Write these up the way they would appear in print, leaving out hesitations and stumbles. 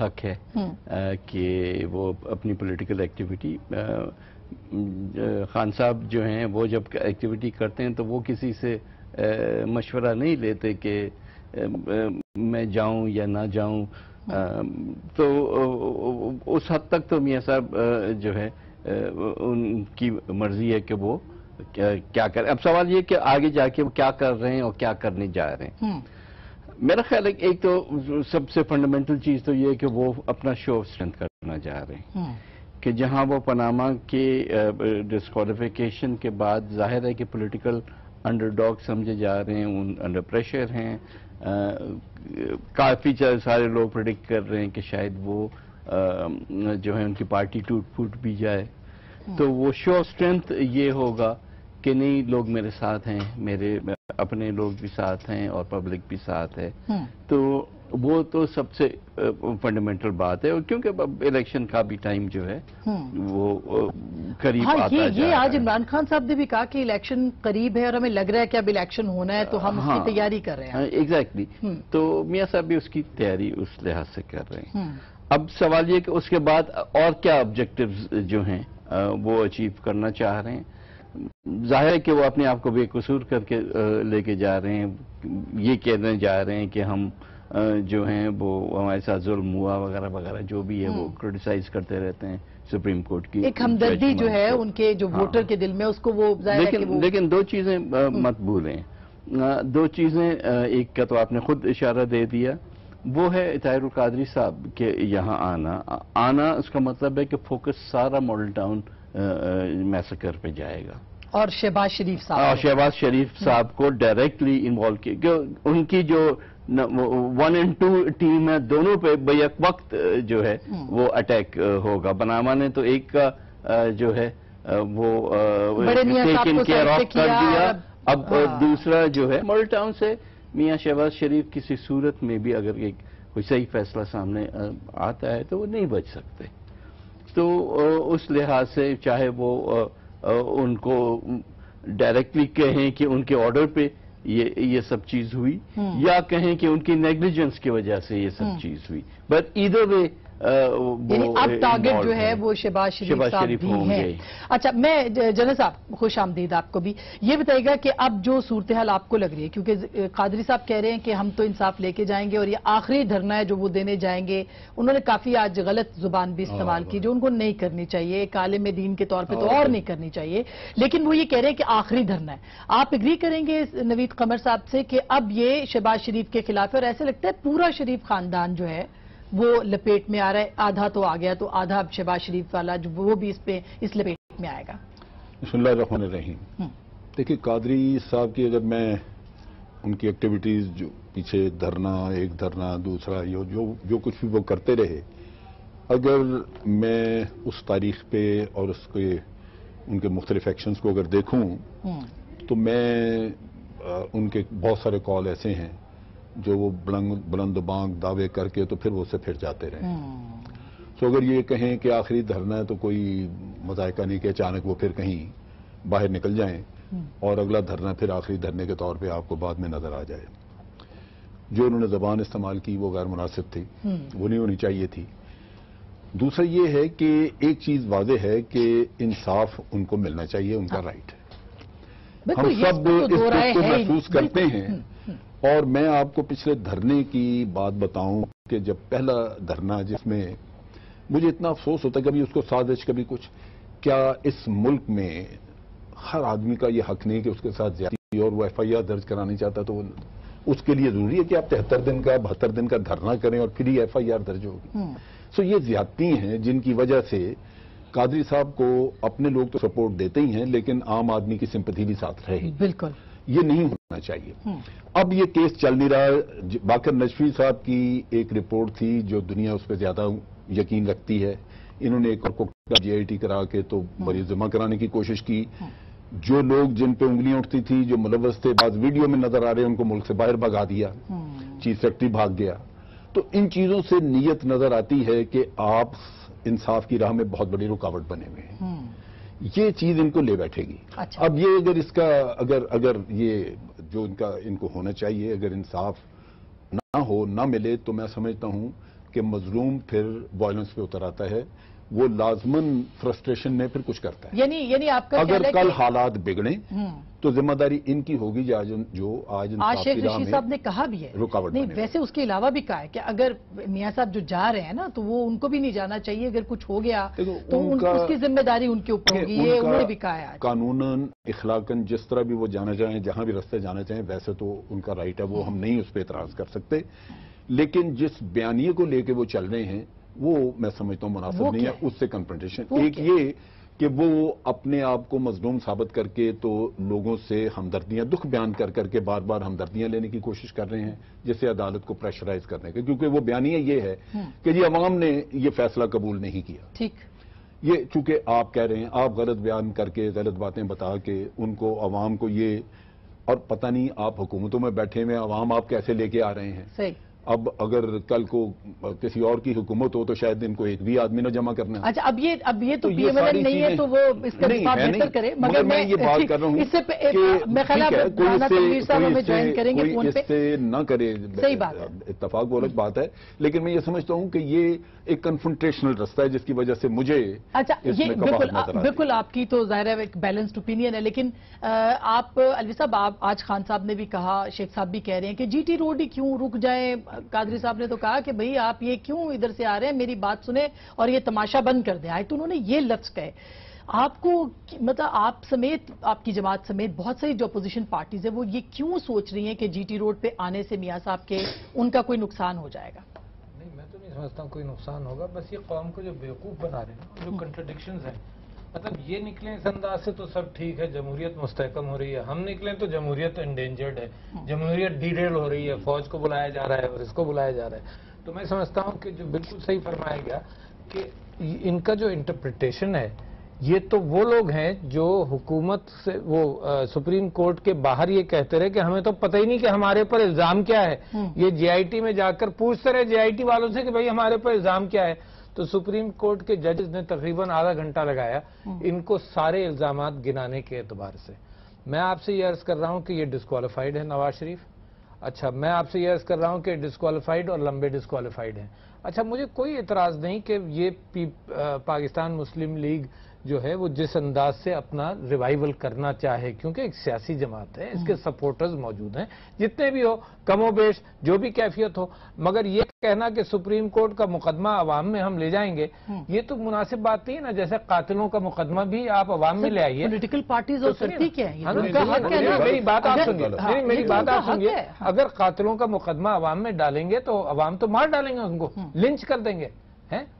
حق ہے کہ وہ اپنی پولیٹیکل ایکٹیویٹی، خان صاحب جو ہیں وہ جب ایکٹیویٹی کرتے ہیں تو وہ کسی سے مشورہ نہیں لیتے کہ میں جاؤں یا نہ جاؤں، تو اس حد تک تو میاں صاحب جو ہے ان کی مرضی ہے کہ وہ کیا کریں. اب سوال یہ کہ آگے جا کے وہ کیا کر رہے ہیں اور کیا کرنے جا رہے ہیں. میرا خیال ہے کہ ایک تو سب سے فنڈامنٹل چیز تو یہ ہے کہ وہ اپنا شو آف اسٹرینتھ کرنا چاہ رہے ہیں کہ جہاں وہ پاناما کے ڈسکوالیفیکیشن کے بعد ظاہر ہے کہ پولیٹیکل انڈر ڈاگ سمجھے جا رہے ہیں، انڈر پریشر ہیں. کافی سارے لوگ پریڈکٹ کر رہے ہیں کہ شاید وہ جو ہے ان کی پارٹی ٹوٹ پھوٹ بھی جائے. تو وہ شو آف اسٹرینتھ یہ ہوگا کہ نہیں، لوگ میرے ساتھ ہیں، میرے اپنے لوگ بھی ساتھ ہیں اور پبلک بھی ساتھ ہے. تو وہ تو سب سے فنڈامنٹل بات ہے، کیونکہ اب الیکشن کا بھی ٹائم جو ہے وہ قریب آتا جا رہا ہے. یہ آج عمران خان صاحب نے بھی کہا کہ الیکشن قریب ہے اور ہمیں لگ رہا ہے کہ اب الیکشن ہونا ہے تو ہم اس کی تیاری کر رہے ہیں. ایگزیکٹلی. تو میاں صاحب بھی اس کی تیاری اس لحاظ سے کر رہے ہیں. اب سوال یہ کہ اس کے بعد اور کیا آبجیکٹیوز جو ہیں وہ اچیو کرنا چاہ رہے ہیں. ظاہر ہے کہ وہ اپنے آپ کو بے قصور کر کے لے کے جا رہے ہیں، یہ کہنے جا رہے ہیں کہ ہم جو ہیں وہ ہمارے ساتھ ظلم ہوا وغیرہ وغیرہ جو بھی ہے وہ کرٹیسائز کرتے رہتے ہیں سپریم کورٹ کی. ایک ہمدردی جو ہے ان کے جو ووٹر کے دل میں اس کو وہ ظاہر ہے کہ وہ لیکن دو چیزیں مت بھولیں. دو چیزیں، ایک کا تو آپ نے خود اشارہ دے دیا، وہ ہے طاہر القادری صاحب کے یہاں آنا. اس کا مطلب ہے کہ فوکس سارا ماڈل ٹاؤن میسکر پہ جائے گا اور شہباز شریف صاحب شہباز شریف صاحب کو ڈائریکٹلی انوالو کیا. ان کی جو 1 and 2 ٹیم ہے دونوں پہ بیک وقت جو ہے وہ اٹیک ہوگا. پاناما نے تو ایک کا جو ہے وہ ٹیکن کیئر آف کر دیا. اب دوسرا جو ہے ماڈل ٹاؤن سے میاں شہباز شریف کسی صورت میں بھی اگر ایک کوئی صحیح فیصلہ سامنے آتا ہے تو وہ نہیں بچ سکتے. تو اس لحاظ سے چاہے وہ ان کو ڈائریکٹلی کہیں کہ ان کے آرڈر پہ یہ سب چیز ہوئی، یا کہیں کہ ان کی نیگلیجنس کی وجہ سے یہ سب چیز ہوئی، بٹ ایدر وے اب ٹارگٹ جو ہے وہ شہباز شریف صاحب بھی ہیں. اچھا، میں جنرل صاحب خوش آمدید آپ کو بھی. یہ بتائیے گا کہ اب جو صورتحال آپ کو لگ رہی ہے، کیونکہ قادری صاحب کہہ رہے ہیں کہ ہم تو انصاف لے کے جائیں گے اور یہ آخری دھرنا ہے جو وہ دینے جائیں گے. انہوں نے کافی آج غلط زبان بھی استعمال کی جو ان کو نہیں کرنی چاہیے، ایک عالم دین کے طور پہ تو اور نہیں کرنی چاہیے، لیکن وہ یہ کہہ رہے ہیں کہ آخری دھرنا ہے. آپ اگری کریں گے نوید قمر صاحب سے کہ اب یہ شہباز شریف کے خلاف ہے، اور ایسے لگتا ہے پورا شریف خاندان جو ہے وہ لپیٹ میں آ رہا ہے، آدھا تو آ گیا تو آدھا اب شہباز شریف والا جو وہ بھی اس لپیٹ میں آئے گا. بسم اللہ الرحمن الرحیم. دیکھیے، قادری صاحب کی اگر میں ان کی ایکٹیویٹیز جو پیچھے دھرنا، ایک دھرنا، دوسرا جو کچھ بھی وہ کرتے رہے، اگر میں اس تاریخ پہ اور ان کے مختلف ایکشنز کو اگر دیکھوں تو میں ان کے بہت سارے کال ایسے ہیں جو وہ بلند بانگ دعوے کر کے تو پھر وہ اسے پھر جاتے رہے. تو اگر یہ کہیں کہ آخری دھرنا ہے تو کوئی مذائقہ نہیں کہ اچانک وہ پھر کہیں باہر نکل جائیں اور اگلا دھرنا پھر آخری دھرنے کے طور پہ آپ کو بعد میں نظر آ جائے. جو انہوں نے زبان استعمال کی وہ غیر مناسب تھی، وہ نہیں ہونی چاہیے تھی. دوسرا یہ ہے کہ ایک چیز واضح ہے کہ انصاف ان کو ملنا چاہیے، ان کا رائٹ ہے. ہم سب اس کو محسوس کرتے ہیں. اور میں آپ کو پچھلے دھرنے کی بات بتاؤں کہ جب پہلا دھرنا جس میں مجھے اتنا افسوس ہوتا ہے، کبھی اس کو سازش کبھی کچھ، کیا اس ملک میں ہر آدمی کا یہ حق نہیں کہ اس کے ساتھ زیادتی اور وہ FIR درج کرانی چاہتا تو اس کے لیے ضروری ہے کہ آپ 73 دن کا 72 دن کا دھرنا کریں اور پھر ہی FIR درج ہوگی. سو یہ زیادتی ہیں جن کی وجہ سے قادری صاحب کو اپنے لوگ تو سپورٹ دیتے ہی ہیں لیکن عام آدمی کی سمپتھی بھی ساتھ رہے. بالکل یہ نہیں ہونا چاہیے. اب یہ کیس چل نہیں رہا. باقر نجفی صاحب کی ایک رپورٹ تھی جو دنیا اس پہ زیادہ یقین رکھتی ہے. انہوں نے ایک اور کو GIT کرا کے تو مریض جمع کرانے کی کوشش کی. جو لوگ جن پہ انگلیاں اٹھتی تھی، جو ملوث تھے، بعض ویڈیو میں نظر آ رہے ہیں، ان کو ملک سے باہر بھگا دیا. چیف سیکرٹری بھاگ گیا. تو ان چیزوں سے نیت نظر آتی ہے کہ آپ انصاف کی راہ میں بہت بڑی رکاوٹ بنے ہوئے ہیں. یہ چیز ان کو لے بیٹھے گی. اب یہ اگر اس کا اگر یہ جو ان کو ہونا چاہیے، اگر انصاف نہ ہو، نہ ملے، تو میں سمجھتا ہوں کہ مظلوم پھر وائلنس پہ اتر آتا ہے، وہ لازماً فرسٹریشن میں پھر کچھ کرتا ہے. یعنی آپ کا اگر کل حالات بگڑیں تو ذمہ داری ان کی ہوگی جو آج شیخ رشید صاحب نے کہا بھی ہے رکاوٹ نہیں، ویسے اس کے علاوہ بھی کہا ہے کہ اگر میاں صاحب جو جا رہے ہیں نا تو وہ ان کو بھی نہیں جانا چاہیے، اگر کچھ ہو گیا تو اس کی ذمہ داری ان کے اوپر ہوگی، یہ انہوں نے بھی کہا ہے. قانوناً اخلاقاً جس طرح بھی وہ جانا چاہیں، جہاں بھی راستے جانا چاہیں، ویسے تو ان کا رائٹ ہے، وہ ہم نہیں اس پہ اعتراض کر سکتے. لیکن جس بیانیے کو لے کے وہ چل رہے ہیں وہ میں سمجھتا ہوں مناسب نہیں ہے. اس سے کنفرنٹیشن ایک یہ کہ وہ اپنے آپ کو مظلوم ثابت کر کے تو لوگوں سے ہمدردیاں دکھ بیان کر کر کے بار بار ہمدردیاں لینے کی کوشش کر رہے ہیں، جس سے عدالت کو پریشرائز کرنے کا، کیونکہ وہ بیانیہ یہ ہے کہ جی عوام نے یہ فیصلہ قبول نہیں کیا. ٹھیک، یہ چونکہ آپ کہہ رہے ہیں، آپ غلط بیان کر کے غلط باتیں بتا کے ان کو عوام کو یہ، اور پتہ نہیں آپ حکومتوں میں بیٹھے ہوئے عوام آپ کیسے لے کے آ رہے ہیں. صحیح. اب اگر کل کو کسی اور کی حکومت ہو تو شاید ان کو ایک بھی آدمی نہ جمع کرنا. اچھا، اب یہ تو پی ایم ایل این نہیں ہے تو وہ اس کا دفاع بہتر کرے، مگر میں یہ بات کر رہا ہوں اس سے میں خیال ہے رانا تنویر صاحب ہمیں جوائن کریں گے فون پہ. اس سے نہ کرے، صحیح بات ہے، اتفاق بولت بات ہے، لیکن میں یہ سمجھتا ہوں کہ یہ ایک کنفرنٹیشنل رستہ ہے جس کی وجہ سے مجھے اچھا یہ بالکل آپ کی تو ظاہر ہے ایک بیلنسڈ اوپینین ہے، لیکن آپ الوی صاحب، آج خان صاحب نے بھی کہا، شیخ صاحب بھی کہہ رہے ہیں کہ جی ٹی روڈ ہی کیوں رک جائیں. قادری صاحب نے تو کہا کہ بھئی آپ یہ کیوں ادھر سے آ رہے ہیں، میری بات سنیں اور یہ تماشا بند کر دیں. آئے تو انہوں نے یہ لفظ کہے. آپ کو مطلب آپ سمیت، آپ کی جماعت سمیت بہت ساری جو اپوزیشن پارٹیز ہیں وہ یہ کیوں سوچ رہی ہیں کہ جی ٹی روڈ پہ آنے سے میاں صاحب کے ان کا کوئی نقصان ہو جائے گا؟ نہیں، میں تو نہیں سمجھتا ہوں کوئی نقصان ہوگا، بس یہ قوم کو جو بیوقوف بنا رہے ہیں، جو کنٹرڈکشنز ہیں، مطلب یہ نکلیں اس انداز سے تو سب ٹھیک ہے، جمہوریت مستحکم ہو رہی ہے، ہم نکلیں تو جمہوریت انڈینجرڈ ہے، جمہوریت ڈیریل ہو رہی ہے، فوج کو بلایا جا رہا ہے اور اس کو بلایا جا رہا ہے. تو میں سمجھتا ہوں کہ جو بالکل صحیح فرمایا گیا کہ ان کا جو انٹرپریٹیشن ہے، یہ تو وہ لوگ ہیں جو حکومت سے، وہ سپریم کورٹ کے باہر یہ کہتے رہے کہ ہمیں تو پتہ ہی نہیں کہ ہمارے پر الزام کیا ہے. یہ جے آئی ٹی میں جا کر پوچھتے رہے جے آئی ٹی والوں سے کہ بھئی ہمارے پر الزام کیا ہے. تو سپریم کورٹ کے ججز نے تقریباً آدھا گھنٹہ لگایا ان کو سارے الزامات گنانے کے اعتبار سے. میں آپ سے یہ عرض کر رہا ہوں کہ یہ ڈسکوالیفائڈ ہے نواز شریف. اچھا، میں آپ سے یہ عرض کر رہا ہوں کہ ڈسکوالیفائڈ اور لمبے ڈسکوالیفائڈ ہیں. اچھا، مجھے کوئی اعتراض نہیں کہ یہ پاکستان مسلم لیگ جو ہے وہ جس انداز سے اپنا ریوائیول کرنا چاہے، کیونکہ ایک سیاسی جماعت ہے، اس کے سپورٹرز موجود ہیں جتنے بھی ہو، کم و بیش جو بھی کیفیت ہو. مگر یہ کہنا کہ سپریم کورٹ کا مقدمہ عوام میں ہم لے جائیں گے، یہ تو مناسب بات نہیں ہے نا. جیسے قاتلوں کا مقدمہ بھی آپ عوام میں لے آئیے. پولیٹیکل پارٹیز اور کرتی کیا ہے، میری بات آپ سنیے، میری بات آپ سنیے. اگر قاتلوں کا مقدمہ عوام میں ڈالیں گے تو عوام تو مار ڈالیں گے، ان کو لنچ کر دیں گے.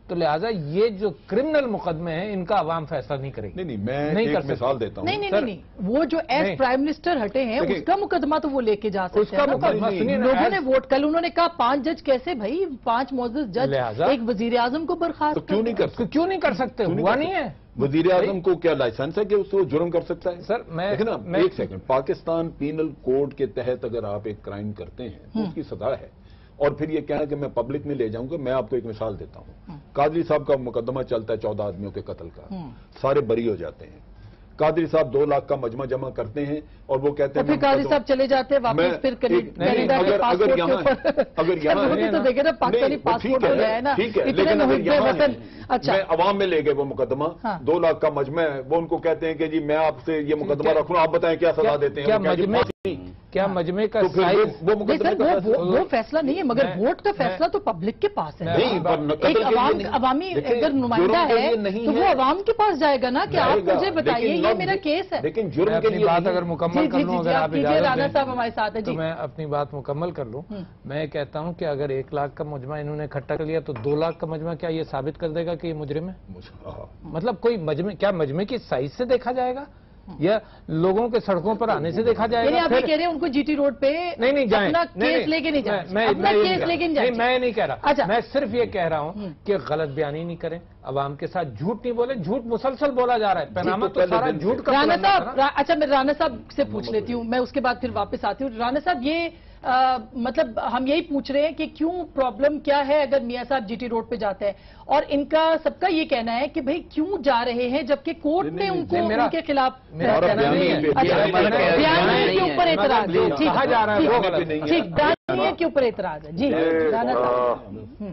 تو لہٰذا یہ جو کرمنل مقدمے ہیں ان کا عوام فیصلہ نہیں کرے گی. نہیں، میں ایک مثال دیتا ہوں. نہیں، وہ جو ایز پرائم منسٹر ہٹے ہیں اس کا مقدمہ تو وہ لے کے جا سکتے ہیں. لوگوں نے ووٹ، کل انہوں نے کہا 5 جج کیسے بھائی، 5 معزز جج ایک وزیر اعظم کو برخاست کیوں نہیں کر سکتے؟ ہوا نہیں ہے. وزیر اعظم کو کیا لائسنس ہے کہ اس کو جرم کر سکتا ہے؟ سر دیکھیں نا، ایک سیکنڈ، پاکستان پینل کوڈ کے تحت اگر آپ ایک کرائم کرتے ہیں تو اس کی سزا ہے. اور پھر یہ کہنا کہ میں پبلک میں لے جاؤں گا. میں آپ کو ایک مثال دیتا ہوں. قادری صاحب کا مقدمہ چلتا ہے 14 آدمیوں کے قتل کا، سارے بری ہو جاتے ہیں. قادری صاحب 2 لاکھ کا مجمع جمع کرتے ہیں اور وہ کہتے ہیں پھر قادری صاحب چلے جاتے ہیں واپس، پھر اگر یہاں تو دیکھیں نا پاکستانی پاسپورٹ ہو گیا ہے نا. ٹھیک ہے، لیکن اگر یہاں میں عوام میں لے گئے وہ مقدمہ 2 لاکھ کا مجمع ہے، وہ ان کو کہتے ہیں کہ جی میں آپ سے یہ مقدمہ رکھوں، آپ بتائیں کیا سزا دیتے ہیں. کیا مجمع کا سائز وہ فیصلہ نہیں ہے، مگر ووٹ کا فیصلہ تو پبلک کے پاس ہے. ایک عوامی اگر نمائندہ ہے تو وہ عوام کے پاس جائے گا نا کہ آپ مجھے بتائیے یہ میرا کیس ہے. لیکن جرم کے لیے بات اگر مکمل کر لوں، اگر آپ رانا صاحب ہمارے ساتھ ہیں تو میں اپنی بات مکمل کر لوں. میں کہتا ہوں کہ اگر 1 لاکھ کا مجمع انہوں نے اکٹھا کر لیا تو 2 لاکھ کا مجمع کیا یہ ثابت کر دے گا کہ یہ مجرم ہے؟ مطلب کوئی مجمع کی سائز سے دیکھا جائے گا یا لوگوں کے سڑکوں پر آنے سے دیکھا جائے گا؟ آپ یہ کہہ رہے ہیں ان کو جی ٹی روڈ پہ نہیں جائیں، اپنا کیس لے کے نہیں جائیں، میں نہیں کہہ رہا. میں صرف یہ کہہ رہا ہوں کہ غلط بیانی نہیں کریں، عوام کے ساتھ جھوٹ نہیں بولے. جھوٹ مسلسل بولا جا رہا ہے، پیناما تو سارا جھوٹ کا. رانا صاحب، اچھا میں رانا صاحب سے پوچھ لیتی ہوں، میں اس کے بعد پھر واپس آتی ہوں. رانا صاحب، یہ مطلب ہم یہی پوچھ رہے ہیں کہ کیوں پرابلم کیا ہے اگر میاں صاحب جی ٹی روڈ پہ جاتے ہیں، اور ان کا سب کا یہ کہنا ہے کہ بھئی کیوں جا رہے ہیں جبکہ کورٹ نے ان کو ان کے خلاف بیانی کے اوپر اعتراض ہے. ٹھیک، بیانی کے اوپر اعتراض ہے. جی رانا صاحب.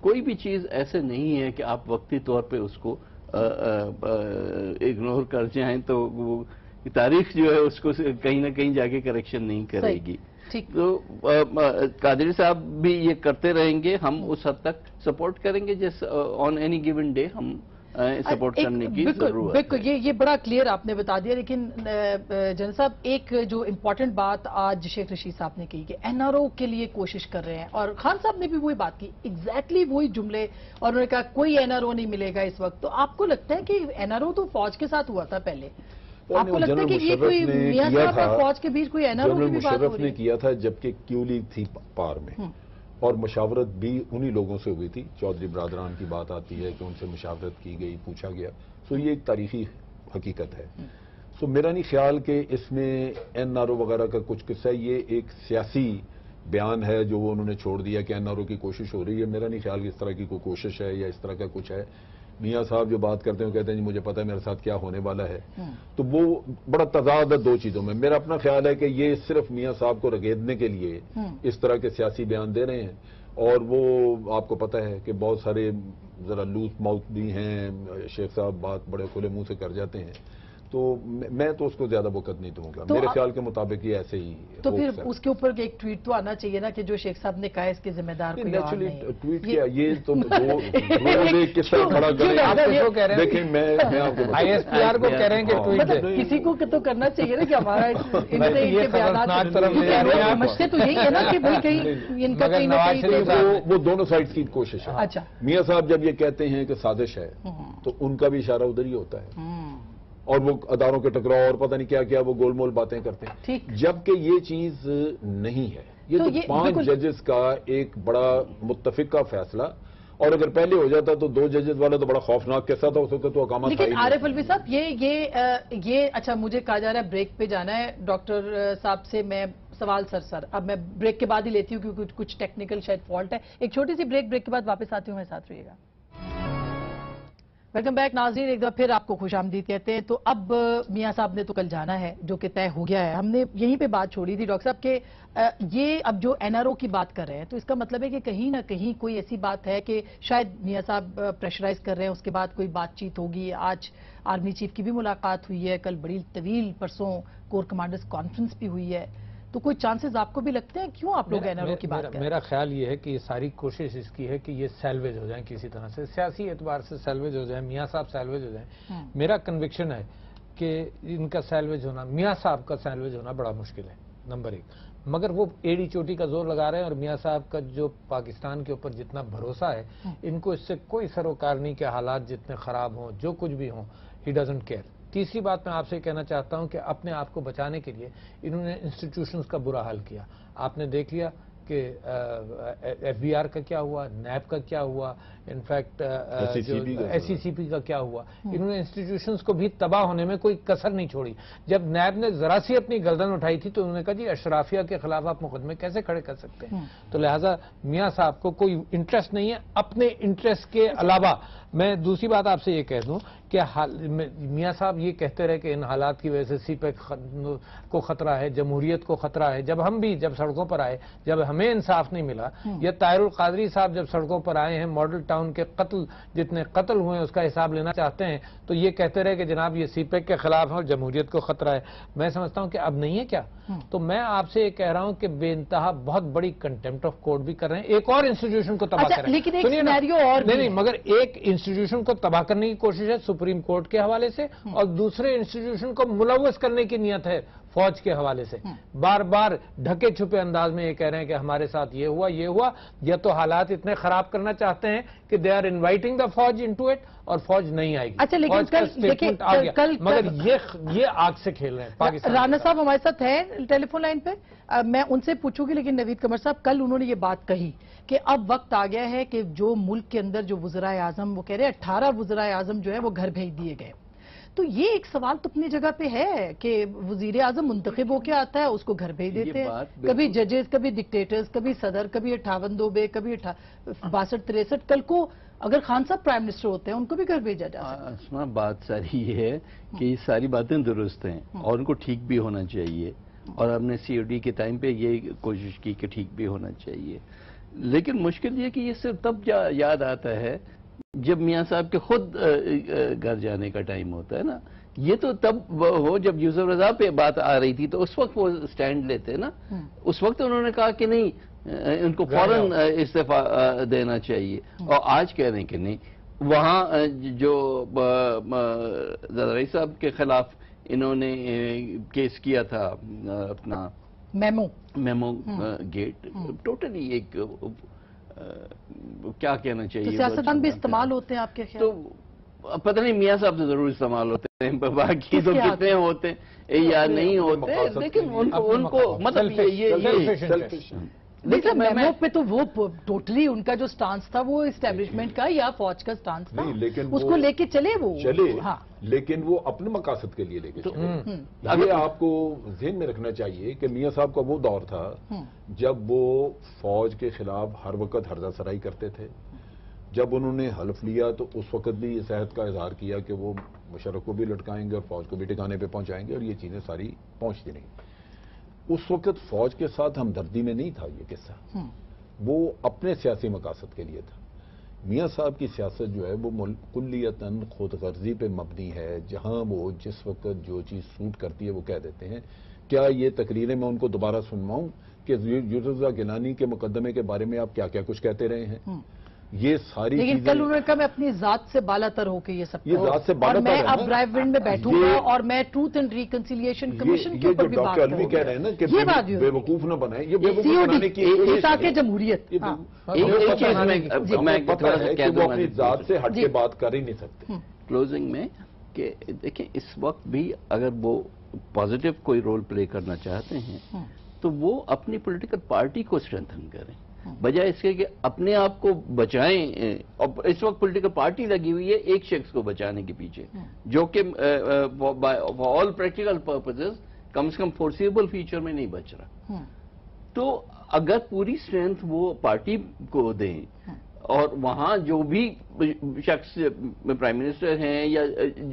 کوئی بھی چیز ایسے نہیں ہے کہ آپ وقتی طور پہ اس کو اگنور کر جائیں تو وہ تاریخ جو ہے اس کو کہیں نہ کہیں جا کے کریکشن نہیں کرے گی. تو قادری صاحب بھی یہ کرتے رہیں گے, ہم اس حد تک سپورٹ کریں گے جس آن اینی گیون ڈے ہم سپورٹ کرنے کی ضرورت ہے. بالکل یہ بڑا کلیئر آپ نے بتا دیا. لیکن جنرل صاحب ایک جو امپورٹنٹ بات آج شیخ رشید صاحب نے کہی کہ این آر او کے لیے کوشش کر رہے ہیں, اور خان صاحب نے بھی وہی بات کی, ایگزیکٹلی وہی جملے, اور انہوں نے کہا کوئی این آر او نہیں ملے گا اس وقت. تو آپ کو لگتا ہے کہ این آر او تو فوج کے ساتھ ہوا تھا پہلے, آپ کو لگتا ہے کہ یہ کوئی میاں صاحب اور فوج کے بیچ کوئی این آر او کی بھی بات ہو رہی ہے؟ مشرف نے کیا تھا جبکہ کیو لیگ تھی پار میں, اور مشاورت بھی انہی لوگوں سے ہوئی تھی. چودھری برادران کی بات آتی ہے کہ ان سے مشاورت کی گئی, پوچھا گیا. سو یہ ایک تاریخی حقیقت ہے. سو میرا نہیں خیال کہ اس میں این آر او وغیرہ کا کچھ قصہ ہے. یہ ایک سیاسی بیان ہے جو وہ انہوں نے چھوڑ دیا کہ این آر او کی کوشش ہو رہی ہے. میرا نہیں خیال کہ اس طرح کی کوئی کوشش ہے یا اس طرح کا کچھ ہے. میاں صاحب جو بات کرتے ہیں وہ کہتے ہیں جی مجھے پتہ ہے میرے ساتھ کیا ہونے والا ہے. تو وہ بڑا تضاد ہے دو چیزوں میں. میرا اپنا خیال ہے کہ یہ صرف میاں صاحب کو رگیدنے کے لیے اس طرح کے سیاسی بیان دے رہے ہیں, اور وہ آپ کو پتہ ہے کہ بہت سارے ذرا لوز ماؤتھ بھی ہیں. شیخ صاحب بات بڑے کھلے منہ سے کر جاتے ہیں, تو میں تو اس کو زیادہ وقت نہیں دوں گا. میرے خیال کے مطابق یہ ایسے ہی تو پھر اس کے اوپر ایک ٹویٹ تو آنا چاہیے نا کہ جو شیخ صاحب نے کہا ہے اس کے ذمہ دار کوئی اور نہیں. ٹویٹ کیا یہ تو کس طرح کھڑا کریں. دیکھیں میں آپ کو آئی ایس پی آر کو کہہ رہے ہیں کہ ٹویٹ کسی کو تو کرنا چاہیے نا کہ ہمارا ان کے بیانات سمجھتے تو یہی ہے نا کہ بھائی کہیں ان کا کہیں نہ کہیں وہ دونوں سائڈ کی کوشش ہے. اچھا میاں صاحب جب یہ کہتے ہیں کہ سازش ہے تو ان کا بھی اشارہ ادھر ہی ہوتا ہے, اور وہ اداروں کے ٹکراؤ اور پتہ نہیں کیا کیا وہ گول مول باتیں کرتے ہیں, جبکہ یہ چیز نہیں ہے. یہ تو 5 ججز کا ایک بڑا متفقہ فیصلہ, اور اگر پہلے ہو جاتا تو 2 ججز والا تو بڑا خوفناک قصہ تھا, اس وقت تو اقامت. لیکن عارف الوی صاحب یہ اچھا مجھے کہا جا رہا ہے بریک پہ جانا ہے. ڈاکٹر صاحب سے میں سوال سر اب میں بریک کے بعد ہی لیتی ہوں کیونکہ کچھ ٹیکنیکل شاید فالٹ ہے. ایک چھوٹی سی بریک کے بعد واپس آتی ہوں, میں ساتھ رہیے گا. ویلکم بیک ناظرین, ایک دفعہ پھر آپ کو خوش آمدید کہتے ہیں. تو اب میاں صاحب نے تو کل جانا ہے جو کہ طے ہو گیا ہے. ہم نے یہیں پہ بات چھوڑی تھی ڈاکٹر صاحب کہ یہ اب جو این آر او کی بات کر رہے ہیں تو اس کا مطلب ہے کہ کہیں نہ کہیں کوئی ایسی بات ہے کہ شاید میاں صاحب پریشرائز کر رہے ہیں, اس کے بعد کوئی بات چیت ہوگی. آج آرمی چیف کی بھی ملاقات ہوئی ہے, کل بڑی طویل پرسوں کور کمانڈرز کانفرنس بھی ہوئی ہے. تو کوئی چانسز آپ کو بھی لگتے ہیں؟ کیوں آپ لوگ این آر او کی بات کر رہے ہیں؟ میرا خیال یہ ہے کہ یہ ساری کوشش اس کی ہے کہ یہ سیلویج ہو جائیں کسی طرح سے, سیاسی اعتبار سے سیلویج ہو جائیں, میاں صاحب سیلویج ہو جائیں. میرا کنوکشن ہے کہ ان کا سیلویج ہونا, میاں صاحب کا سیلویج ہونا بڑا مشکل ہے, نمبر 1. مگر وہ ایڑی چوٹی کا زور لگا رہے ہیں, اور میاں صاحب کا جو پاکستان کے اوپر جتنا بھروسہ ہے, ان کو اس سے کوئی سروکار نہیں کہ حالات جتنے خراب ہوں, جو کچھ بھی ہوں, ہی ڈزنٹ کیئر. تیسری بات میں آپ سے کہنا چاہتا ہوں کہ اپنے آپ کو بچانے کے لیے انہوں نے انسٹیٹیوشنز کا برا حال کیا. آپ نے دیکھ لیا کہ ایف بی آر کا کیا ہوا, نیب کا کیا ہوا, انفیکٹ ایس سی سی پی کا کیا ہوا. انہوں نے انسٹیٹیوشنز کو بھی تباہ ہونے میں کوئی کسر نہیں چھوڑی. جب نیب نے ذرا سی اپنی گردن اٹھائی تھی تو انہوں نے کہا جی اشرافیہ کے خلاف آپ مقدمے کیسے کھڑے کر سکتے ہیں. تو لہٰذا میاں صاحب کو کوئی انٹرسٹ نہیں ہے اپنے انٹرسٹ کے علاوہ. میں دوسری بات آپ سے یہ کہہ دوں کہ میاں صاحب یہ کہتے رہے کہ ان حالات کی وجہ سے سی پیک کو خطرہ ہے, جمہوریت کو خطرہ ہے. جب سڑکوں پر آئے, جب ہمیں انصاف نہیں ملا, یا طاہر القادری صاحب جب سڑکوں پر آئے ہیں, ماڈل ٹاؤن کے جتنے قتل ہوئے ہیں اس کا حساب لینا چاہتے ہیں, تو یہ کہتے رہے کہ جناب یہ سی پیک کے خلاف ہے اور جمہوریت کو خطرہ ہے. میں سمجھتا ہوں کہ اب نہیں ہے کیا. تو میں آپ سے یہ کہہ رہا ہوں کہ بے انتہا بہت بڑی کنٹمپٹ آف کورٹ بھی کر رہے ہیں, ایک اور انسٹیٹیوشن کو تباہ کریں. لیکن ایک سینیریو اور نہیں, مگر ایک انسٹیٹیوشن کو تباہ کرنے کی کوشش ہے سپریم کورٹ کے حوالے سے, اور دوسرے انسٹیٹیوشن کو ملوث کرنے کی نیت ہے فوج کے حوالے سے. بار بار ڈھکے چھپے انداز میں یہ کہہ رہے ہیں کہ ہمارے ساتھ یہ ہوا, یا تو حالات اتنے خراب کرنا چاہتے ہیں کہ دے آر انوائٹنگ دا فوج انٹو اٹ, اور فوج نہیں آئے گی. اچھا, لیکن کل مگر یہ آگ سے کھیل رہے ہیں پاکستان. رانا صاحب ہمارے ساتھ ہیں ٹیلی فون لائن پہ, میں ان سے پوچھوں گی. لیکن نوید قمر صاحب, کل انہوں نے یہ بات کہی کہ اب وقت آ گیا ہے کہ جو ملک کے اندر جو وزرائے اعظم, وہ کہہ رہے ہیں 18 وزرائے اعظم جو ہے وہ گھر بھیج دیے گئے. تو یہ ایک سوال تو اپنی جگہ پہ ہے کہ وزیر اعظم منتخب ہو کے آتا ہے, اس کو گھر بھیج دیتے ہیں. کبھی ججز, کبھی ڈکٹیٹرز, کبھی صدر, کبھی 58 دوبے, کبھی 62-63. کل کو اگر خان صاحب پرائم منسٹر ہوتے ہیں ان کو بھی گھر بھیجا جا سکتا ہے. اسما, بات ساری یہ ہے کہ یہ ساری باتیں درست ہیں اور ان کو ٹھیک بھی ہونا چاہیے, اور ہم نے سی او ڈی کے ٹائم پہ یہ کوشش کی کہ ٹھیک بھی ہونا چاہیے. لیکن مشکل یہ کہ یہ صرف تب یاد آتا ہے جب میاں صاحب کے خود گھر جانے کا ٹائم ہوتا ہے نا. یہ تو تب ہو جب یوسف رضا پہ بات آ رہی تھی تو اس وقت وہ سٹینڈ لیتے نا. اس وقت انہوں نے کہا کہ نہیں ان کو فوراً استعفیٰ دینا چاہیے, اور آج کہہ رہے ہیں کہ نہیں. وہاں جو زرداری صاحب کے خلاف انہوں نے کیس کیا تھا اپنا میمو گیٹ, ٹوٹلی ایک کیا کہنا چاہیے, سیاستدان بھی استعمال ہوتے ہیں آپ کے خیال؟ تو پتہ نہیں, میاں صاحب تو ضرور استعمال ہوتے ہیں, باقی تو کتنے ہوتے یا نہیں ہوتے, لیکن ان کو مطلب لیکن میمو پہ تو وہ ٹوٹلی ان کا جو سٹانس تھا وہ اسٹیبلشمنٹ کا یا فوج کا سٹانس تھا, اس کو لے کے چلے وہ, لیکن وہ اپنے مقاصد کے لیے لے کے چلے. یہ آپ کو ذہن میں رکھنا چاہیے کہ میاں صاحب کا وہ دور تھا جب وہ فوج کے خلاف ہر وقت ہرزہ سرائی کرتے تھے. جب انہوں نے حلف لیا تو اس وقت بھی یہ صحت کا اظہار کیا کہ وہ مشرف کو بھی لٹکائیں گے اور فوج کو بھی ٹھکانے پہ پہنچائیں گے, اور یہ چیزیں ساری پہنچتی نہیں. اس وقت فوج کے ساتھ ہمدردی میں نہیں تھا یہ قصہ, وہ اپنے سیاسی مقاصد کے لیے تھا. میاں صاحب کی سیاست جو ہے وہ کلیتاً خود غرضی پہ مبنی ہے, جہاں وہ جس وقت جو چیز سوٹ کرتی ہے وہ کہہ دیتے ہیں. کیا یہ تقریریں میں ان کو دوبارہ سنواؤں کہ یوسف رضا گیلانی کے مقدمے کے بارے میں آپ کیا کیا کچھ کہتے رہے ہیں؟ یہ ساری لیکن کل انہوں نے کہا میں اپنی ذات سے بالا تر ہو کے یہ سب اور میں اب ڈرائیو ون میں بیٹھوں گا اور میں ٹروتھ اینڈ ریکنسیلیشن کمیشن کے اوپر بھی بات کروں گا. کہہ رہے ہیں نا کہ بے وقوف نہ بنائیں, یہ بے وقوف بنانے کی جمہوریت. میں پتہ ہے کہ وہ اپنی ذات سے ہٹ کے بات کر ہی نہیں سکتے. کلوزنگ میں کہ دیکھیں اس وقت بھی اگر وہ پازیٹو کوئی رول پلے کرنا چاہتے ہیں تو وہ اپنی پولیٹیکل پارٹی کو اسٹرینتھن کریں, بجائے اس کے کہ اپنے آپ کو بچائیں. اور اس وقت پولیٹیکل پارٹی لگی ہوئی ہے ایک شخص کو بچانے کے پیچھے, جو کہ آل پریکٹیکل پرپزز کم سے کم فورسیبل فیچر میں نہیں بچ رہا. تو اگر پوری اسٹرینتھ وہ پارٹی کو دیں اور وہاں جو بھی شخص پرائم منسٹر ہیں یا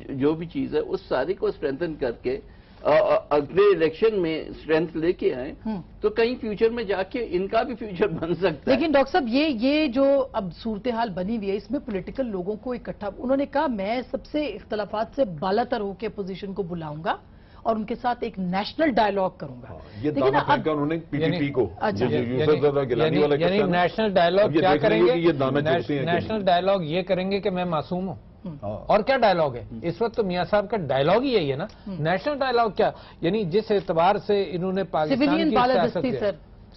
جو بھی چیز ہے اس ساری کو اسٹرینتھن کر کے اگلے الیکشن میں اسٹرینتھ لے کے آئیں تو کہیں فیوچر میں جا کے ان کا بھی فیوچر بن سکتا ہے. لیکن ڈاکٹر صاحب یہ جو اب صورتحال بنی ہوئی ہے اس میں پولیٹیکل لوگوں کو اکٹھا, انہوں نے کہا میں سب سے اختلافات سے بالا تر ہو کے اپوزیشن کو بلاؤں گا اور ان کے ساتھ ایک نیشنل ڈائیلاگ کروں گا. یہ دانا پھینکا انہوں نے پی ٹی پی کو, یعنی نیشنل ڈائیلاگ کیا کریں گے؟ نیشنل ڈائیلاگ یہ کریں گے کہ میں معصوم ہوں, اور کیا ڈائیلاگ ہے اس وقت؟ تو میاں صاحب کا ڈائیلاگ ہی یہی ہے نا. نیشنل ڈائیلاگ کیا, یعنی جس اعتبار سے انہوں نے پاکستان کی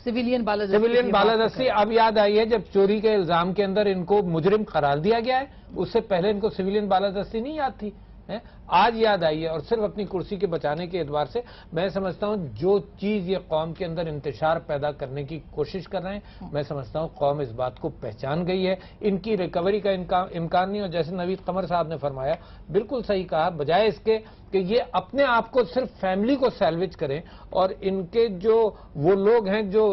سویلین بالادستی اب یاد آئی ہے جب چوری کے الزام کے اندر ان کو مجرم قرار دیا گیا ہے, اس سے پہلے ان کو سویلین بالادستی نہیں یاد تھی, آج یاد آئی ہے. اور صرف اپنی کرسی کے بچانے کے اعتبار سے میں سمجھتا ہوں جو چیز یہ قوم کے اندر انتشار پیدا کرنے کی کوشش کر رہے ہیں, میں سمجھتا ہوں قوم اس بات کو پہچان گئی ہے, ان کی ریکوری کا امکان نہیں. اور جیسے نوید قمر صاحب نے فرمایا, بالکل صحیح کہا, بجائے اس کے کہ یہ اپنے آپ کو صرف فیملی کو سیلویج کریں اور ان کے جو وہ لوگ ہیں جو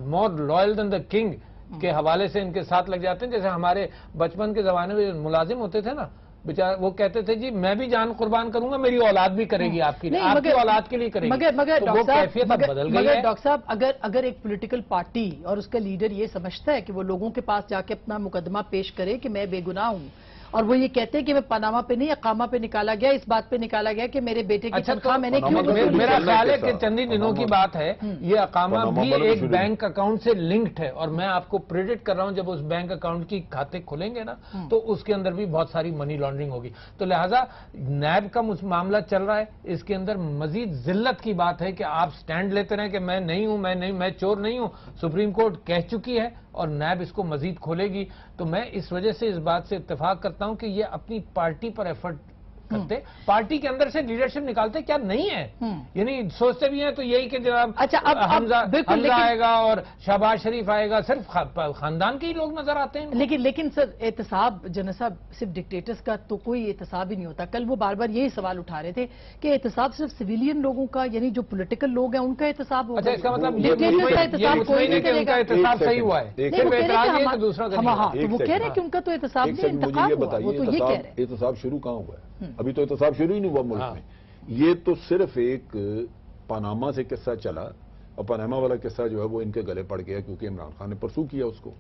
more loyal then the king کے حوالے سے ان کے ساتھ لگ جاتے ہیں. جیسے ہمارے بچپن کے زمانے میں ملازم ہوتے تھے نا, بیچارے وہ کہتے تھے جی میں بھی جان قربان کروں گا, میری اولاد بھی کرے گی آپ کی لیے, آپ کی اولاد کے لیے کرے گی. مگر وہ کیفیت بدل گئی ہے. ڈاکٹر صاحب اگر ایک پولیٹیکل پارٹی اور اس کا لیڈر یہ سمجھتا ہے کہ وہ لوگوں کے پاس جا کے اپنا مقدمہ پیش کرے کہ میں بے گناہ ہوں, اور وہ یہ کہتے ہیں کہ میں پاناما پہ نہیں اقامہ پہ نکالا گیا, اس بات پہ نکالا گیا کہ میرے بیٹے کی تنخواہ میں نے کیوں وصولی. میرا خیال ہے کہ چند دنوں کی بات ہے, یہ اقامہ بھی ایک بینک اکاؤنٹ سے لنکڈ ہے, اور میں آپ کو پریڈکٹ کر رہا ہوں جب اس بینک اکاؤنٹ کی کھاتے کھلیں گے نا تو اس کے اندر بھی بہت ساری منی لانڈرنگ ہوگی. تو لہٰذا نیب کا معاملہ چل رہا ہے, اس کے اندر مزید ذلت کی بات ہے کہ آپ سٹینڈ لیتے رہیں کہ میں نہیں ہوں, میں چور نہیں ہوں. سپریم کورٹ کہہ چکی ہے اور نیب اس کو مزید کھولے گی. تو میں اس وجہ سے اس بات سے اتفاق کرتا ہوں کہ یہ اپنی پارٹی پر ایفرٹ کرتے, پارٹی کے اندر سے لیڈرشپ نکالتے, کیا نہیں ہے, یعنی سوچتے بھی ہیں تو یہی کہ جناب حمزہ آئے گا اور شہباز شریف آئے گا, صرف خاندان کے ہی لوگ نظر آتے ہیں. لیکن سر احتساب جنرل صاحب صرف ڈکٹیٹرز کا تو کوئی احتساب ہی نہیں ہوتا. کل وہ بار بار یہی سوال اٹھا رہے تھے کہ احتساب صرف سویلین لوگوں کا, یعنی جو پولیٹیکل لوگ ہیں ان کا احتساب ہوگا. اس کا مطلب ان کا احتساب صحیح ہوا ہے, وہ کہہ رہے ہیں کہ ان کا تو احتساب نہیں, انتخاب ہوا. وہ تو یہ کہہ رہے ہیں احتساب شروع کہاں ہوا ہے؟ ابھی تو احتساب شروع ہی نہیں ہوا ملک میں. یہ تو صرف ایک پاناما سے قصہ چلا اور پاناما والا قصہ جو ہے وہ ان کے گلے پڑ گیا کیونکہ عمران خان نے پرسو کیا اس کو.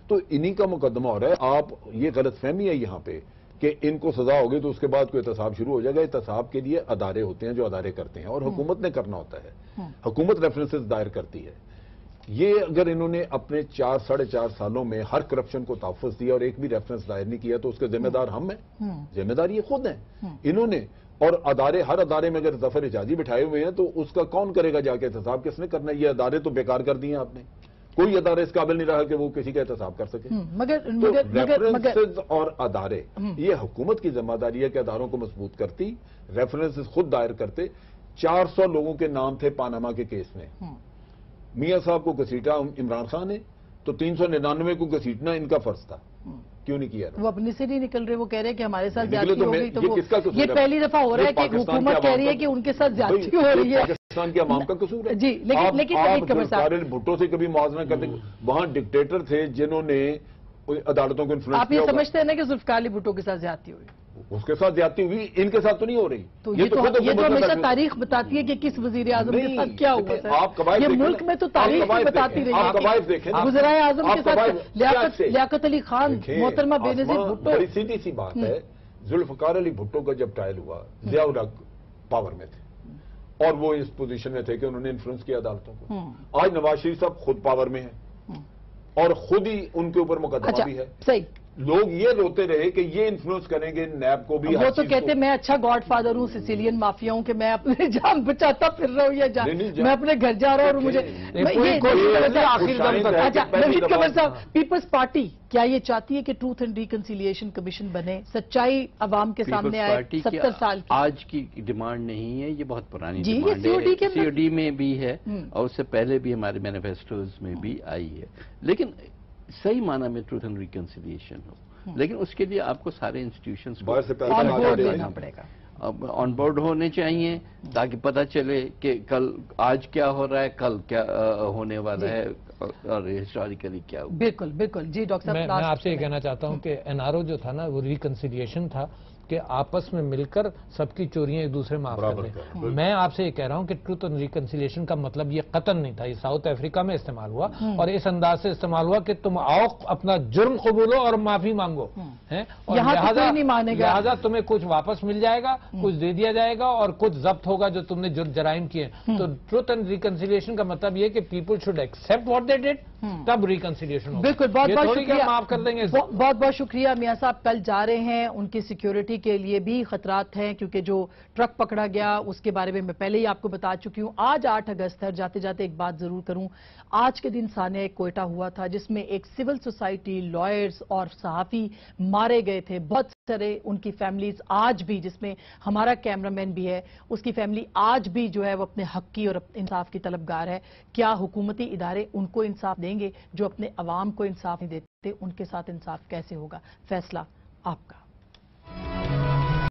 تو انہی کا مقدمہ ہو رہا ہے. آپ یہ غلط فہمی ہے یہاں پہ کہ ان کو سزا ہوگی تو اس کے بعد کوئی احتساب شروع ہو جائے گا. احتساب کے لیے ادارے ہوتے ہیں جو ادارے کرتے ہیں اور حکومت نے کرنا ہوتا ہے. حکومت ریفرنسز دائر کرتی ہے. یہ اگر انہوں نے اپنے 4-4.5 سالوں میں ہر کرپشن کو تحفظ دیا اور ایک بھی ریفرنس دائر نہیں کیا تو اس کے ذمہ دار ہم ہیں. ذمہ دار یہ خود ہیں انہوں نے. اور ادارے, ہر ادارے میں اگر ظفر حجازی بٹھائے ہوئے ہیں تو اس کا کون کرے گا جا کے احتساب؟ کس نے کرنا ہے؟ یہ ادارے تو بیکار کر دیے آپ نے. کوئی ادارہ اس قابل نہیں رہا کہ وہ کسی کا احتساب کر سکے. ریفرنسز اور ادارے, یہ حکومت کی ذمہ داری ہے کہ اداروں کو مضبوط کرتی, ریفرنسز خود دائر کرتے. 400 لوگوں کے نام تھے پاناما کے کیس میں. میاں صاحب کو گھسیٹا عمران خان نے تو 399 کو گھسیٹنا ان کا فرض تھا. کیوں نہیں کیا؟ وہ اپنے سے نہیں نکل رہے. وہ کہہ رہے ہیں کہ ہمارے ساتھ نکلے زیادتی تو ہو گئی. تو یہ کس کا قصور ہے؟ یہ پہلی دفعہ ہو رہا ہے کہ حکومت کہہ رہی ہے کہ ان کے ساتھ زیادتی ہو رہی ہے. پاکستان کے عوام کا قصور ہے. جی لیکن آپ بھٹو سے کبھی موازنہ کرتے, وہاں ڈکٹیٹر تھے جنہوں نے عدالتوں کو انفلوئنس آپ یہ سمجھتے ہیں نا کہ ذوالفقار علی بھٹو کے ساتھ زیادتی ہوئی؟ اس کے ساتھ زیادتی ہوئی, ان کے ساتھ تو نہیں ہو رہی. تو یہ تو ہمیشہ تاریخ بتاتی ہے کہ کس وزیر اعظم کے ساتھ کیا ہوا. یہ ملک میں تو تاریخ بتاتی رہی ہے. وزرائے اعظم کے ساتھ لیاقت علی خان, محترمہ بینظیر بھٹو. بڑی سیدھی سی بات ہے, ذوالفقار علی بھٹو کا جب ٹرائل ہوا ضیاء الحق پاور میں تھے اور وہ اس پوزیشن میں تھے کہ انہوں نے انفلوئنس کیا عدالتوں کو. آج نواز شریف صاحب خود پاور میں ہیں اور خود ہی ان کے اوپر مقدمہ بھی ہے. صحیح. لوگ یہ روتے رہے کہ یہ انفلوئنس کریں گے نیب کو بھی. وہ تو کہتے میں اچھا گاڈ فادر ہوں, سیسیلین مافیا ہوں کہ میں اپنے جان بچاتا پھر رہا ہوں یا میں اپنے گھر جا رہا ہوں اور مجھے. نوید قمر صاحب, پیپلز پارٹی کیا یہ چاہتی ہے کہ ٹروتھ اینڈ ریکنسیلیشن کمیشن بنے, سچائی عوام کے سامنے آئے؟ 70 سال کی آج کی ڈیمانڈ نہیں ہے, یہ بہت پرانی ڈیمانڈ ہے. سی او ڈی میں بھی ہے اور اس سے پہلے بھی ہمارے مینیفیسٹوز میں بھی آئی ہے. لیکن صحیح معنی میں ٹروتھ اینڈ ریکنسیلیشن ہو, لیکن اس کے لیے آپ کو سارے انسٹیٹیوشنز آن بورڈ لینا پڑے گا. آن بورڈ ہونے چاہیے تاکہ پتہ چلے کہ کل آج کیا ہو رہا ہے, کل کیا ہونے والا ہے اور ہسٹوریکلی کیا ہوا. بالکل بالکل. جی ڈاکٹر صاحب, میں آپ سے یہ کہنا چاہتا ہوں کہ این آر او جو تھا نا وہ ریکنسیلیشن تھا کہ آپس میں مل کر سب کی چوریاں ایک دوسرے معاف کر دیں. میں آپ سے یہ کہہ رہا ہوں کہ ٹروتھ اینڈ ریکنسیلیشن کا مطلب یہ قتل نہیں تھا. یہ ساؤتھ افریقہ میں استعمال ہوا اور اس انداز سے استعمال ہوا کہ تم آؤ اپنا جرم قبولو اور معافی مانگو, اور لہذا تمہیں کچھ واپس مل جائے گا, کچھ دے دیا جائے گا اور کچھ ضبط ہوگا جو تم نے جرائم کیے. تو ٹروتھ اینڈ ریکنسیلیشن کا مطلب یہ کہ people should accept what they did, تب ریکنسیلیشن ہوگا. بالکل. بہت بہت شکریہ, معاف کر دیں گے. بہت بہت شکریہ. میاں صاحب کل جا رہے ہیں, ان کی سیکیورٹی کے لیے بھی خطرات ہیں کیونکہ جو ٹرک پکڑا گیا اس کے بارے میں پہلے ہی آپ کو بتا چکی ہوں. آج 8 اگست ہے. جاتے جاتے ایک بات ضرور کروں, آج کے دن سانحہ کوئٹہ ہوا تھا جس میں ایک سول سوسائٹی, لائرز اور صحافی مارے گئے تھے. بہت سارے ان کی فیملیز آج بھی, جس میں ہمارا کیمرامین بھی ہے, اس کی فیملی آج بھی جو ہے وہ اپنے حق کی اور انصاف کی طلبگار ہے. کیا حکومتی ادارے ان کو انصاف دیں گے جو اپنے عوام کو انصاف نہیں دیتے؟ ان کے ساتھ انصاف کیسے ہوگا؟ فیصلہ آپ کا.